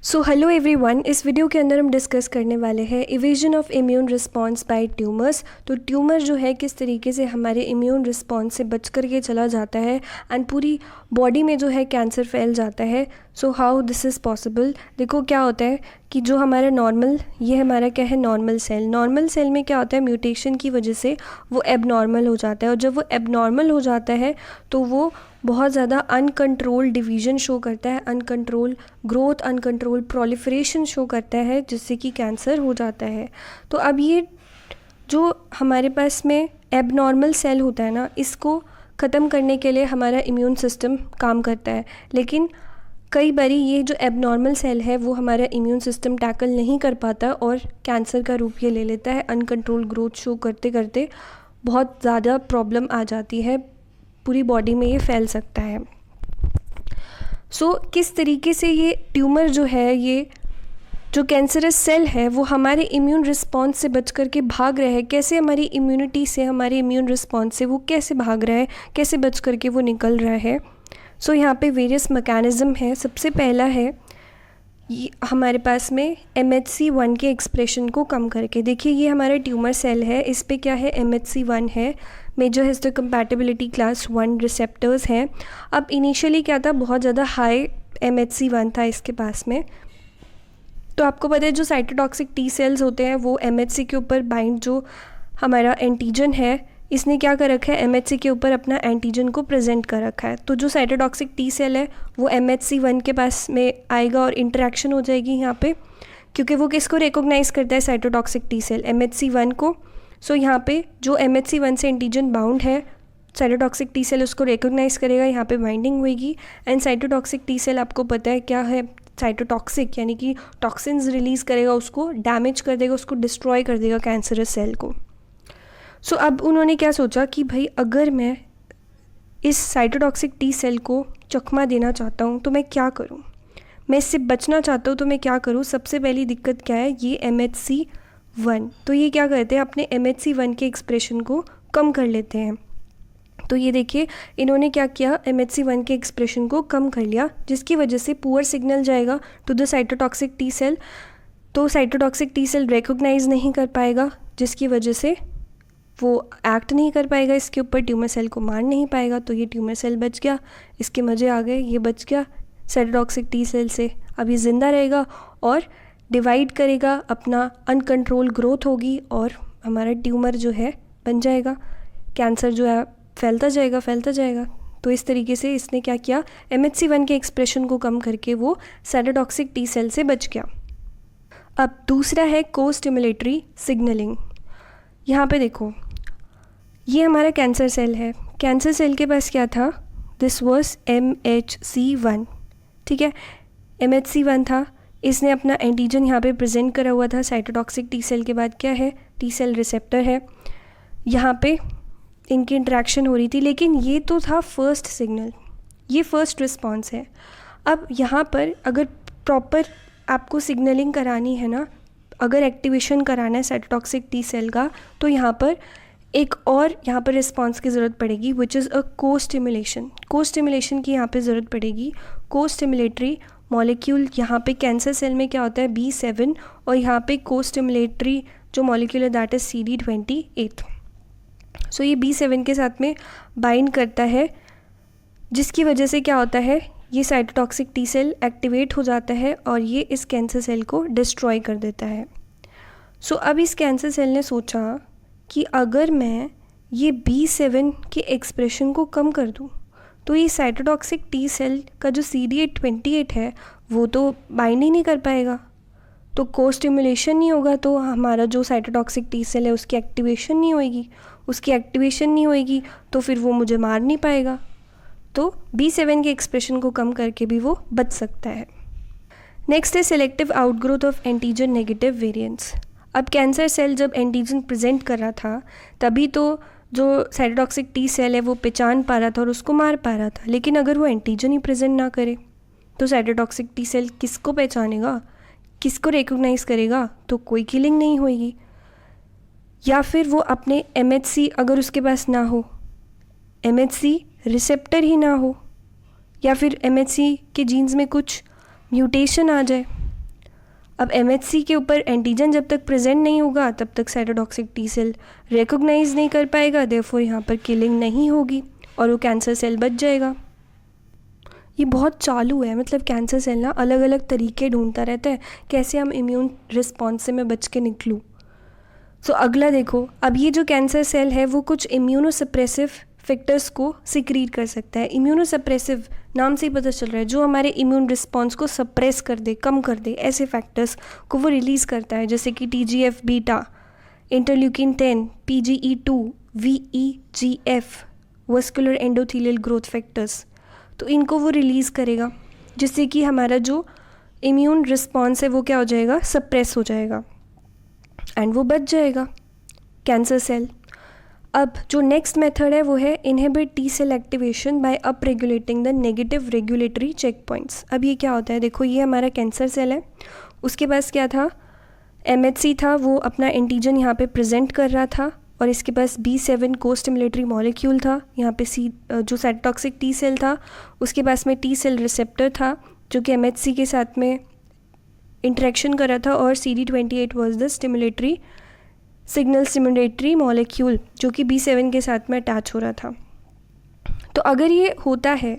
सो hello everyone, इस video के अंदर हम डिस्कस करने वाले हैं evasion of immune response by tumours. तो ट्यूमर जो है किस तरीके से हमारे इम्यून रिस्पांस से बच कर के चला जाता है एंड पूरी बॉडी में जो है कैंसर फैल जाता है। So how this is possible. देखो क्या होता है कि जो हमारा ये हमारा क्या है, नॉर्मल सेल में क्या होता है, म्यूटेशन की वजह से वो एबनॉर्मल हो जाता है, और जब वो एबनॉर्मल हो जाता है तो वो बहुत ज़्यादा अनकंट्रोल डिवीज़न शो करता है, uncontrol growth, uncontrol proliferation show करता है, जिससे कि कैंसर हो जाता है। तो अब ये जो हमारे पास में एबनॉर्मल सेल होता है ना, इसको ख़त्म करने के लिए हमारा इम्यून सिस्टम काम करता है, लेकिन कई बारी ये जो एबनॉर्मल सेल है वो हमारा इम्यून सिस्टम टैकल नहीं कर पाता और कैंसर का रूप ये ले लेता है। अनकंट्रोल ग्रोथ शो करते करते बहुत ज़्यादा प्रॉब्लम आ जाती है, पूरी बॉडी में ये फैल सकता है। सो किस तरीके से ये ट्यूमर जो है, ये जो कैंसरस सेल है, वो हमारे इम्यून रिस्पॉन्स से बच कर के भाग रहा है, कैसे हमारी इम्यूनिटी से, हमारे इम्यून रिस्पॉन्स से वो कैसे भाग रहा है, कैसे बच कर के वो निकल रहा है। सो यहाँ पे वेरियस मैकेनिज़्म है। सबसे पहला है हमारे पास में MHC1 के एक्सप्रेशन को कम करके। देखिए ये हमारा ट्यूमर सेल है, इस पे क्या है, MHC1 है, मेजर हिस्टोकम्पैटिबिलिटी क्लास 1 रिसेप्टर्स हैं। अब इनिशियली क्या था, बहुत ज़्यादा हाई MHC1 था इसके पास में। तो आपको पता है जो साइटोटॉक्सिक टी सेल्स होते हैं वो MHC के ऊपर बाइंड, जो हमारा एंटीजन है इसने क्या कर रखा है, MHC के ऊपर अपना एंटीजन को प्रेजेंट कर रखा है। तो जो साइटोटॉक्सिक टी सेल है वो MHC1 के पास में आएगा और इंटरेक्शन हो जाएगी यहाँ पे, क्योंकि वो किसको रिकॉग्नाइज़ करता है, साइटोटॉक्सिक टी सेल MHC1 को। सो यहाँ पे जो MHC1 से एंटीजन बाउंड है, साइटोटॉक्सिक टी सेल उसको रिकॉग्नाइज़ करेगा, यहाँ पे बाइंडिंग होगी। एंड साइटोटॉक्सिक टी सेल आपको पता है क्या है, साइटोटॉक्सिक यानी कि टॉक्सिन्स रिलीज़ करेगा, उसको डैमेज कर देगा, उसको डिस्ट्रॉय कर देगा कैंसरस सेल को। सो अब उन्होंने क्या सोचा कि भाई अगर मैं इस साइटोटॉक्सिक टी सेल को चकमा देना चाहता हूँ तो मैं क्या करूँ, मैं इससे बचना चाहता हूँ तो मैं क्या करूँ। सबसे पहली दिक्कत क्या है, ये MHC1। तो ये क्या करते हैं, अपने MHC1 के एक्सप्रेशन को कम कर लेते हैं। तो ये देखिए इन्होंने क्या किया, MHC1 के एक्सप्रेशन को कम कर लिया, जिसकी वजह से पुअर सिग्नल जाएगा to the cytotoxic T cell. तो साइटोटॉक्सिक टी सेल रिकॉग्नाइज़ नहीं कर पाएगा, जिसकी वजह से वो एक्ट नहीं कर पाएगा इसके ऊपर, ट्यूमर सेल को मार नहीं पाएगा। तो ये ट्यूमर सेल बच गया, इसके मज़े आ गए, ये बच गया साइटोटॉक्सिक टी सेल से। अब ये ज़िंदा रहेगा और डिवाइड करेगा, अपना अनकंट्रोल ग्रोथ होगी और हमारा ट्यूमर जो है बन जाएगा, कैंसर जो है फैलता जाएगा। तो इस तरीके से इसने क्या किया, MHC1 के एक्सप्रेशन को कम करके वो साइटोटॉक्सिक टी सेल से बच गया। अब दूसरा है को स्टिमुलेटरी सिग्नलिंग। यहाँ पे देखो ये हमारा कैंसर सेल है, कैंसर सेल के पास क्या था, दिस वाज MHC1, ठीक है, MHC1 था, इसने अपना एंटीजन यहाँ पे प्रेजेंट करा हुआ था। साइटोटॉक्सिक टी सेल के बाद क्या है, टी सेल रिसेप्टर है, यहाँ पे इनकी इंटरेक्शन हो रही थी, लेकिन ये तो था फर्स्ट सिग्नल, ये फर्स्ट रिस्पॉन्स है। अब यहाँ पर अगर प्रॉपर आपको सिग्नलिंग करानी है ना, अगर एक्टिवेशन कराना है साइटोटॉक्सिक टी सेल का, तो यहाँ पर एक और यहाँ पर रिस्पॉन्स की ज़रूरत पड़ेगी, विच इज़ अ को स्टिमुलेशन की यहाँ पे ज़रूरत पड़ेगी। को स्टिमुलेटरी मॉलिक्यूल यहाँ पे कैंसर सेल में क्या होता है, B7, और यहाँ पे को स्टिमुलेटरी जो मॉलिक्यूल है दैट इज़ CD28। सो ये B7 के साथ में बाइंड करता है, जिसकी वजह से क्या होता है, ये साइटोटॉक्सिक टी सेल एक्टिवेट हो जाता है और ये इस कैंसर सेल को डिस्ट्रॉय कर देता है। सो अब इस कैंसर सेल ने सोचा कि अगर मैं ये B7 के एक्सप्रेशन को कम कर दूँ तो ये साइटोटॉक्सिक टी सेल का जो CD28 है वो तो बाइंड ही नहीं कर पाएगा, तो को स्टिमुलेशन नहीं होगा, तो हमारा जो साइटोटॉक्सिक टी सेल है उसकी एक्टिवेशन नहीं होएगी, तो फिर वो मुझे मार नहीं पाएगा। तो B7 के एक्सप्रेशन को कम करके भी वो बच सकता है। नेक्स्ट है selective outgrowth of antigen negative variants. अब कैंसर सेल जब एंटीजन प्रेजेंट कर रहा था तभी तो जो साइटोटॉक्सिक टी सेल है वो पहचान पा रहा था और उसको मार पा रहा था, लेकिन अगर वो एंटीजन ही प्रेजेंट ना करे तो साइटोटॉक्सिक टी सेल किसको पहचानेगा, किसको रिकॉग्नाइज़ करेगा, तो कोई किलिंग नहीं होगी। या फिर वो अपने MHC अगर उसके पास ना हो, MHC रिसेप्टर ही ना हो, या फिर MHC के जीन्स में कुछ म्यूटेशन आ जाए, अब MHC के ऊपर एंटीजन जब तक प्रेजेंट नहीं होगा तब तक साइटोटॉक्सिक टी सेल रिकॉग्नाइज नहीं कर पाएगा, देयरफॉर यहाँ पर किलिंग नहीं होगी और वो कैंसर सेल बच जाएगा। ये बहुत चालू है, मतलब कैंसर सेल ना अलग अलग तरीके ढूंढता रहता है कैसे हम इम्यून रिस्पॉन्स से मैं बच के निकलूँ। सो अगला देखो, अब ये जो कैंसर सेल है वो कुछ इम्यूनोसप्रेसिव फैक्टर्स को सिक्रीट कर सकता है। इम्यूनोसप्रेसिव नाम से ही पता चल रहा है, जो हमारे इम्यून रिस्पॉन्स को सप्रेस कर दे, कम कर दे, ऐसे फैक्टर्स को वो रिलीज़ करता है, जैसे कि TGF beta, interleukin 10, PGE2, VEGF, vascular endothelial growth factors. तो इनको वो रिलीज़ करेगा जिससे कि हमारा जो इम्यून रिस्पॉन्स है वो क्या हो जाएगा, सप्रेस हो जाएगा एंड वो बच जाएगा कैंसर सेल। अब जो नेक्स्ट मेथड है वो है inhibit T cell activation by up regulating the negative regulatory check points. अब ये क्या होता है, देखो ये हमारा कैंसर सेल है, उसके पास क्या था, MHC था, वो अपना एंटीजन यहाँ पे प्रेजेंट कर रहा था और इसके पास B7 को स्टिमुलेटरी मॉलिक्यूल था। यहाँ पे जो साइटोटॉक्सिक टी सेल था उसके पास में टी सेल रिसेप्टर था जो कि MHC के साथ में इंटरेक्शन कर रहा था और CD28 was the stimulatory signal stimulatory molecule जो कि B7 के साथ में अटैच हो रहा था। तो अगर ये होता है,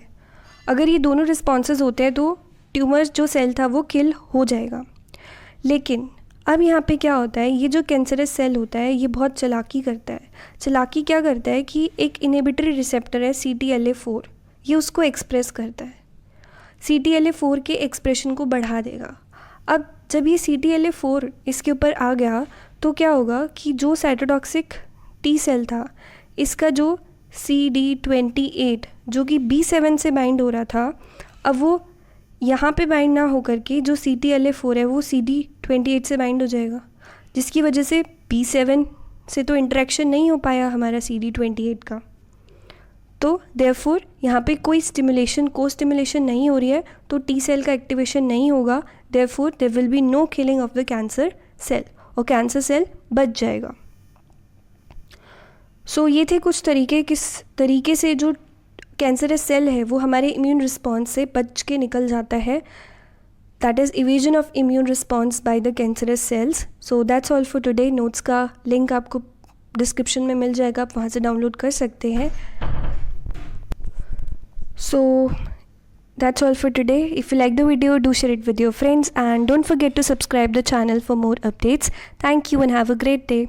अगर ये दोनों रिस्पॉन्सेज होते हैं तो ट्यूमर जो सेल था वो किल हो जाएगा। लेकिन अब यहाँ पे क्या होता है, ये जो कैंसरस सेल होता है ये बहुत चालाकी करता है। चालाकी क्या करता है कि एक इनहिबिटरी रिसेप्टर है CTLA4, ये उसको एक्सप्रेस करता है, CTLA4 के एक्सप्रेशन को बढ़ा देगा। अब जब ये CTLA4 इसके ऊपर आ गया तो क्या होगा कि जो साइटोटॉक्सिक टी सेल था इसका जो CD28 जो कि B7 से बाइंड हो रहा था, अब वो यहाँ पे बाइंड ना हो करके जो CTLA4 है वो CD28 से बाइंड हो जाएगा, जिसकी वजह से B7 से तो इंटरेक्शन नहीं हो पाया हमारा CD28 का। तो देयरफॉर यहाँ पे कोई स्टिमुलेशन, को स्टिमुलेशन नहीं हो रही है, तो टी सेल का एक्टिवेशन नहीं होगा, therefore there will be no killing of the cancer cell और कैंसर सेल बच जाएगा। सो ये थे कुछ तरीके, किस तरीके से जो कैंसरस सेल है वो हमारे इम्यून रिस्पॉन्स से बच के निकल जाता है, that is evasion of immune response by the cancerous cells. So that's all for today. Notes का लिंक आपको डिस्क्रिप्शन में मिल जाएगा, आप वहाँ से डाउनलोड कर सकते हैं। So that's all for today. If you like the video, do share it with your friends and don't forget to subscribe the channel for more updates. Thank you and have a great day.